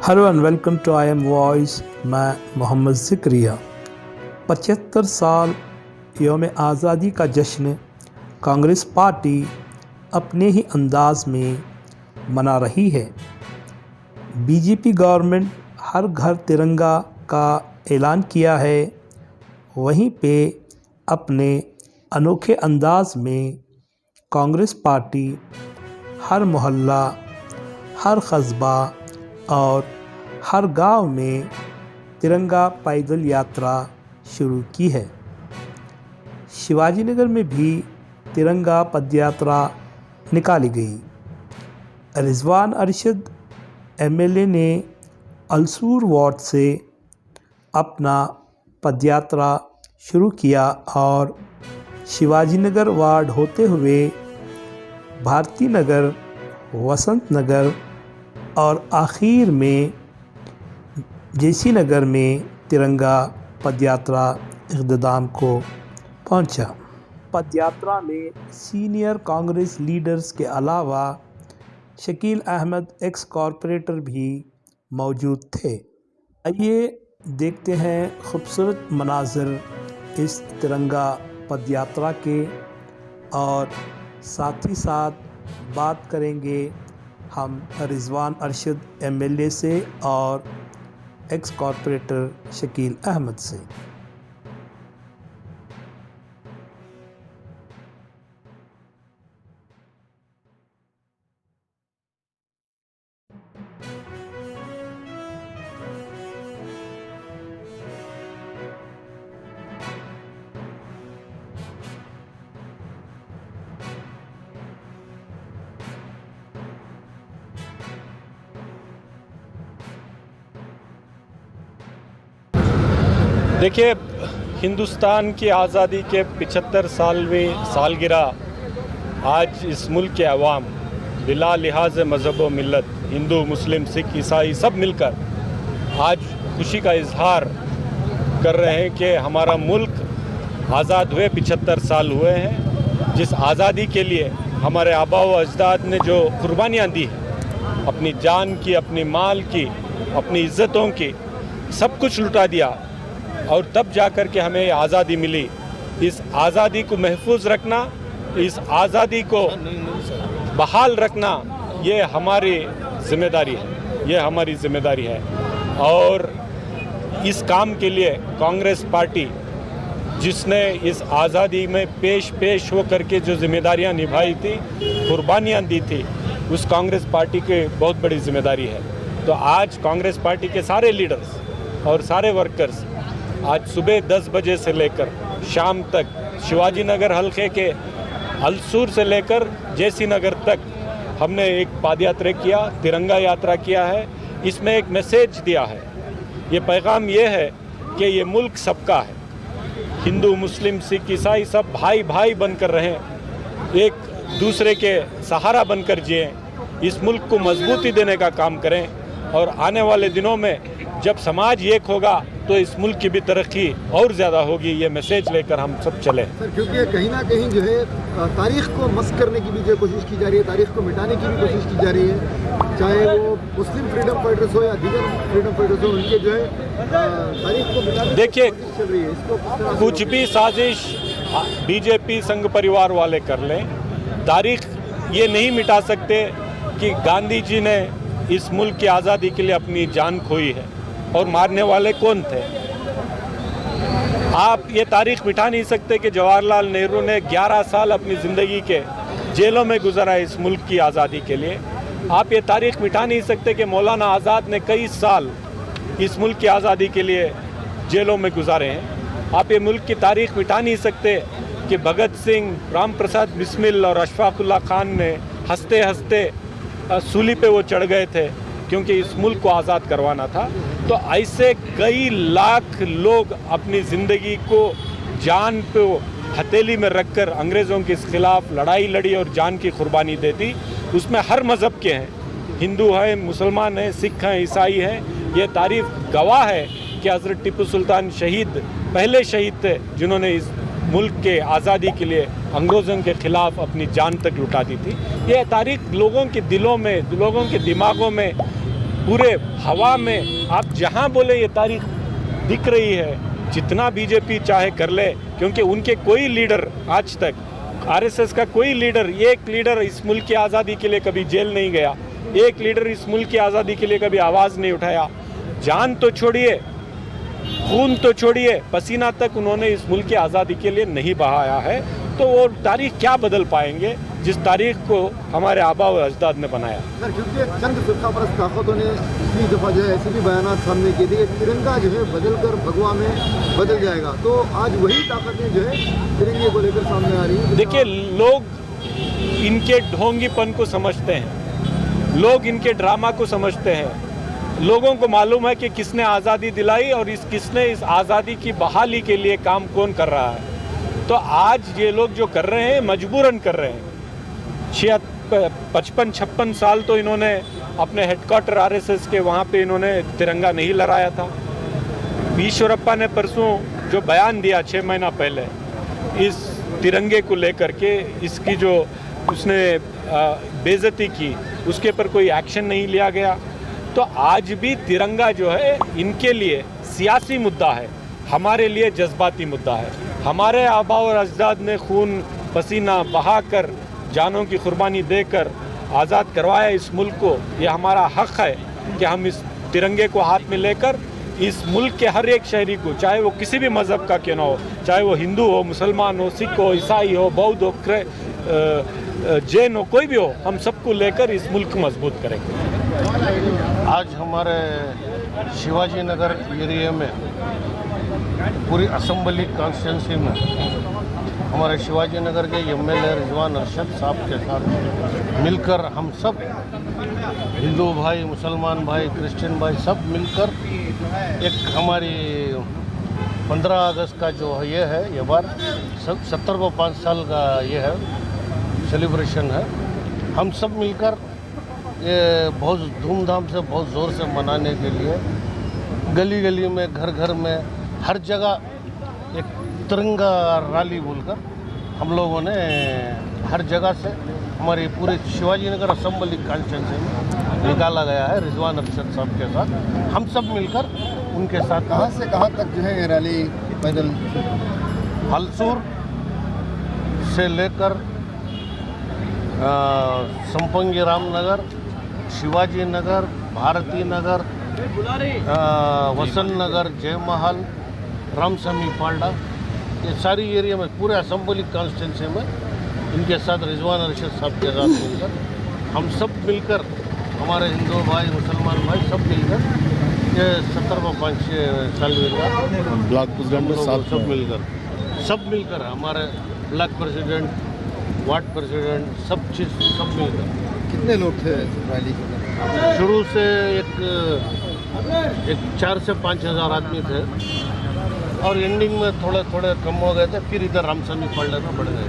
Hello and welcome to I M voice. मैं मोहम्मद ज़िक्रिया। 75 साल यौम आज़ादी का जश्न कांग्रेस पार्टी अपने ही अंदाज में मना रही है। बीजेपी गवर्नमेंट हर घर तिरंगा का ऐलान किया है, वहीं पे अपने अनोखे अंदाज में कांग्रेस पार्टी हर मोहल्ला, हर कस्बा और हर गांव में तिरंगा पैदल यात्रा शुरू की है। शिवाजी नगर में भी तिरंगा पदयात्रा निकाली गई। रिजवान अरशद एमएलए ने अलसूर वार्ड से अपना पदयात्रा शुरू किया और शिवाजी नगर वार्ड होते हुए भारती नगर, वसंत नगर और आखिर में जेसी नगर में तिरंगा पदयात्रा इख्तिताम को पहुंचा। पदयात्रा में सीनियर कांग्रेस लीडर्स के अलावा शकील अहमद एक्स कॉरपोरेटर भी मौजूद थे। आइए देखते हैं खूबसूरत मनाज़िर इस तिरंगा पदयात्रा के और साथ ही साथ बात करेंगे हम रिजवान अरशद एमएलए से और एक्स कॉरपोरेटर शकील अहमद से। देखिए, हिंदुस्तान की आज़ादी के 75 सालवीं सालगिरह आज इस मुल्क के अवाम बिला लिहाज मज़हब व मिल्लत, हिंदू, मुस्लिम, सिख, ईसाई सब मिलकर आज खुशी का इजहार कर रहे हैं कि हमारा मुल्क आज़ाद हुए 75 साल हुए हैं। जिस आज़ादी के लिए हमारे आबा व अजदाद ने जो कुर्बानियाँ दी हैं, अपनी जान की, अपनी माल की, अपनी इज़्ज़तों की, सब कुछ लुटा दिया और तब जाकर के हमें आज़ादी मिली। इस आज़ादी को महफूज रखना, इस आज़ादी को बहाल रखना, ये हमारी ज़िम्मेदारी है, ये हमारी ज़िम्मेदारी है। और इस काम के लिए कांग्रेस पार्टी जिसने इस आज़ादी में पेश हो करके जो ज़िम्मेदारियां निभाई थी, कुर्बानियां दी थी, उस कांग्रेस पार्टी की बहुत बड़ी ज़िम्मेदारी है। तो आज कांग्रेस पार्टी के सारे लीडर्स और सारे वर्कर्स आज सुबह 10 बजे से लेकर शाम तक शिवाजी नगर हल्के के अलसूर से लेकर जेसी नगर तक हमने एक पदयात्रा किया, तिरंगा यात्रा किया है। इसमें एक मैसेज दिया है, ये पैगाम ये है कि ये मुल्क सबका है, हिंदू, मुस्लिम, सिख, ईसाई सब भाई भाई बनकर रहें, एक दूसरे के सहारा बनकर जिएं, इस मुल्क को मजबूती देने का काम करें और आने वाले दिनों में जब समाज एक होगा तो इस मुल्क की भी तरक्की और ज़्यादा होगी। ये मैसेज लेकर हम सब चलें। सर, क्योंकि कहीं ना कहीं जो है तारीख़ को मस्क करने की भी जो कोशिश की जा रही है, तारीख़ को मिटाने की भी कोशिश की जा रही है, चाहे वो मुस्लिम फ्रीडम फाइटर्स हो या दीगर फ्रीडम फाइटर्स हो, उनके जो है तारीख़ को मिटाने देखिए, की कोशिश चल रही है। इसको कुछ भी साजिश बीजेपी संघ परिवार वाले कर लें, तारीख़ ये नहीं मिटा सकते कि गांधी जी ने इस मुल्क की आज़ादी के लिए अपनी जान खोई है और मारने वाले कौन थे। आप ये तारीख़ मिटा नहीं सकते कि जवाहरलाल नेहरू ने 11 साल अपनी ज़िंदगी के जेलों में गुजारा इस मुल्क की आज़ादी के लिए। आप ये तारीख़ मिटा नहीं सकते कि मौलाना आज़ाद ने कई साल इस मुल्क की आज़ादी के लिए जेलों में गुजारे हैं। आप ये मुल्क की तारीख़ मिटा नहीं सकते कि भगत सिंह, राम प्रसाद बिस्मिल और अशफाकुल्ला खान ने हंसते हंसते सूली पे वो चढ़ गए थे क्योंकि इस मुल्क को आज़ाद करवाना था। तो ऐसे कई लाख लोग अपनी ज़िंदगी को जान पे हथेली में रखकर अंग्रेज़ों के खिलाफ लड़ाई लड़ी और जान की कुर्बानी दे दी। उसमें हर मज़हब के हैं, हिंदू हैं, मुसलमान हैं, सिख हैं, ईसाई हैं। ये तारीफ़ गवाह है कि हज़रत टिप्पू सुल्तान शहीद पहले शहीद थे जिन्होंने इस मुल्क के आज़ादी के लिए अंग्रेज़ों के ख़िलाफ़ अपनी जान तक लुटा दी थी। ये तारीख़ लोगों के दिलों में, लोगों के दिमागों में पूरे हवा में आप जहां बोले ये तारीख दिख रही है। जितना बीजेपी चाहे कर ले, क्योंकि उनके कोई लीडर आज तक, आरएसएस का कोई लीडर, एक लीडर इस मुल्क की आज़ादी के लिए कभी जेल नहीं गया, एक लीडर इस मुल्क की आज़ादी के लिए कभी आवाज़ नहीं उठाया। जान तो छोड़िए, खून तो छोड़िए, पसीना तक उन्होंने इस मुल्क की आज़ादी के लिए नहीं बहाया है। तो वो तारीख क्या बदल पाएंगे जिस तारीख को हमारे आबा और अजदाद ने बनाया। सर, क्योंकि चंद फिरकापरस्त ताकतों ने पिछली दफ़ा जो है ऐसे भी बयान सामने किए थे कि तिरंगा जो है बदल कर भगवा में बदल जाएगा, तो आज वही ताकतें जो है तिरंगे को लेकर सामने आ रही है। देखिए, लोग इनके ढोंगीपन को समझते हैं, लोग इनके ड्रामा को समझते हैं। लोगों को मालूम है कि किसने आज़ादी दिलाई और किसने इस आज़ादी की बहाली के लिए काम कौन कर रहा है। तो आज ये लोग जो कर रहे हैं मजबूरन कर रहे हैं। 55-56 साल तो इन्होंने अपने हेडक्वार्टर आरएसएस के वहाँ पे इन्होंने तिरंगा नहीं लहराया था। ईश्वरप्पा ने परसों जो बयान दिया 6 महीना पहले इस तिरंगे को लेकर के, इसकी जो उसने बेइज्जती की, उसके पर कोई एक्शन नहीं लिया गया। तो आज भी तिरंगा जो है इनके लिए सियासी मुद्दा है, हमारे लिए जज्बाती मुद्दा है। हमारे आबा और अजदाद ने खून पसीना बहाकर, जानों की कुर्बानी देकर आज़ाद करवाया इस मुल्क को। ये हमारा हक़ है कि हम इस तिरंगे को हाथ में लेकर इस मुल्क के हर एक शहरी को, चाहे वो किसी भी मज़हब का क्यों ना हो, चाहे वो हिंदू हो, मुसलमान हो, सिख हो, ईसाई हो, बौद्ध हो, जैन हो, कोई भी हो, हम सबको लेकर इस मुल्क को मजबूत करेंगे। आज हमारे शिवाजी नगर एरिया में पूरी असम्बली कॉन्स्टिट्यूंसी में हमारे शिवाजी नगर के एमएलए रिजवान अरशद साहब के साथ मिलकर हम सब हिंदू भाई, मुसलमान भाई, क्रिश्चियन भाई सब मिलकर एक हमारी 15 अगस्त का जो है ये बार 70वां साल का ये है सेलिब्रेशन है। हम सब मिलकर ये बहुत धूमधाम से, बहुत ज़ोर से मनाने के लिए गली गली में, घर घर में, हर जगह एक तिरंगा रैली बोलकर हम लोगों ने हर जगह से हमारी पूरे शिवाजी नगर असेंबली कॉन्स्टिट्यूंसी में निकाला गया है। रिजवान अरशद साहब के साथ हम सब मिलकर उनके साथ। कहाँ से कहाँ तक जो है ये रैली पैदल? हलसूर से लेकर संपंगी रामनगर, शिवाजी नगर, भारती नगर, वसंत नगर, जय महल, रामस्वामी पाल्डा, ये सारी एरिया में पूरे असेंबली कॉन्स्टिट्यूंसी में इनके साथ रिजवान अरशद साहब के साथ मिलकर हम सब मिलकर, हमारे हिंदू भाई, मुसलमान भाई सब मिलकर ये 70वां सालगिरह ब्लॉक प्रेसिडेंट में सब मिलकर हमारे ब्लॉक प्रेसिडेंट, वार्ड प्रेसिडेंट, सब चीज़ सब मिलकर। कितने लोग थे रैली के? शुरू से एक 4 से 5 हज़ार आदमी थे और एंडिंग में थोड़े थोड़े कम हो गए थे, फिर इधर रामस्वामी पाल्डा में बढ़ गए।